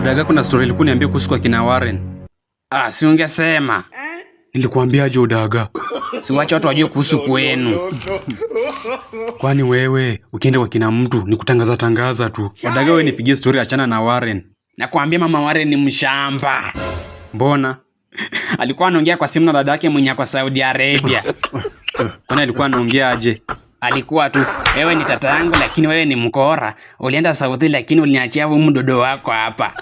Odaga, kuna story ilikuwa niambia kuhusu kwa kina Warren. Si ungesema. Nilikuambia aje Odaga? Si wacha watu wajue kuhusu kwenu. Kwani wewe ukienda kwa kina mtu ni kutangaza tangaza tu. Odaga, wewe nipigie story achana na Warren. Nakwambia mama Warren ni mshamba. Mbona? Alikuwa anaongea kwa simu na dada yake mwenye kwa Saudi Arabia. Kwani alikuwa anaongea aje? Alikuwa tu, wewe ni tata yangu lakini wewe ni mkora. Ulienda Saudi lakini uliniachia wewe mdodo wako hapa.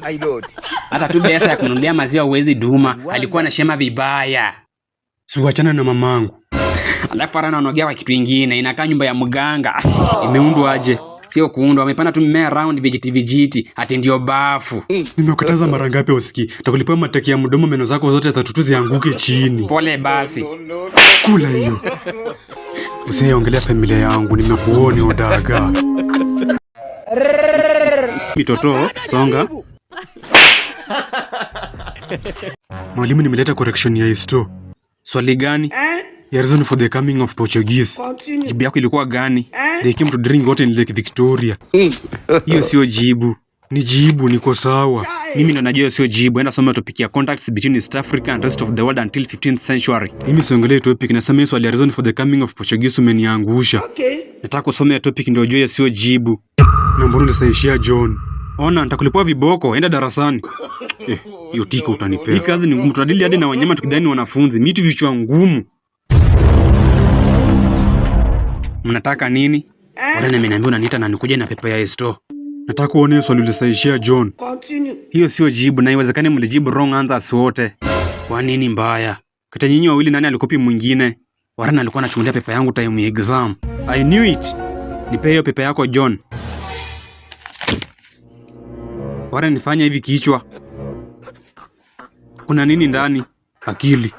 My lord. Hata tu pesa ya kununulia maziwa uwezi duma. Alikuwa anashema vibaya. Si uachana na mamangu. Alafu Warren anaongea kwa kitu kingine, inakaa nyumba ya mganga. Imeundwa aje? Sio kuundwa, wamepanda tu mimea round vijiti ati ndio bafu. Nimekataza mara ngapi usikii? Takulipa mateke ya mdomo, meno zako zote tatu zianguke chini. Pole basi. Kula hiyo. Usiongelea familia yangu, nimekuona Odaga. Mitoto, songa. Mwalimu, nimeleta correction ya histo. Swali gani? Ya reason for the coming of Portuguese. Jibu yako ilikuwa gani? They came to drink water in Lake Victoria. Hiyo sio jibu. Ni jibu, niko sawa. Mimi ndo najua sio jibu. Enda soma topic ya contacts between East Africa and rest of the world until 15th century. Mimi siongelee topic, nasema swali ya reason for the coming of Portuguese umeniangusha. Nataka kusoma topic ndio ujue sio jibu. Na mbona unasaishia John? Ona, nitakulipua viboko, enda darasani. Hiyo tiko utanipea. Hii kazi ni ngumu, tunadili hadi na wanyama tukidhani wanafunzi. Miti vichwa ngumu. Mnataka nini? Warren ameniambia unaniita na nikuje na pepa ya histo. Nataka uone swali ulisaishia John. Hiyo sio jibu, na iwezekane mlijibu wrong answers wote. Kwa nini mbaya? Kati nyinyi wawili nani alikopi mwingine? Warren alikuwa anachungulia pepa yangu time ya exam. I knew it. Nipe hiyo pepa yako John. Warren, nifanya hivi kichwa. Kuna nini ndani? Akili.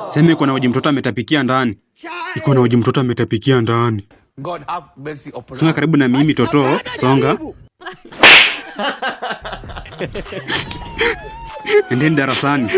Sema iko na uji mtoto ametapikia ndani. Iko na uji mtoto ametapikia ndani. God have mercy upon us. Songa karibu na mimi toto, songa. Endeni darasani.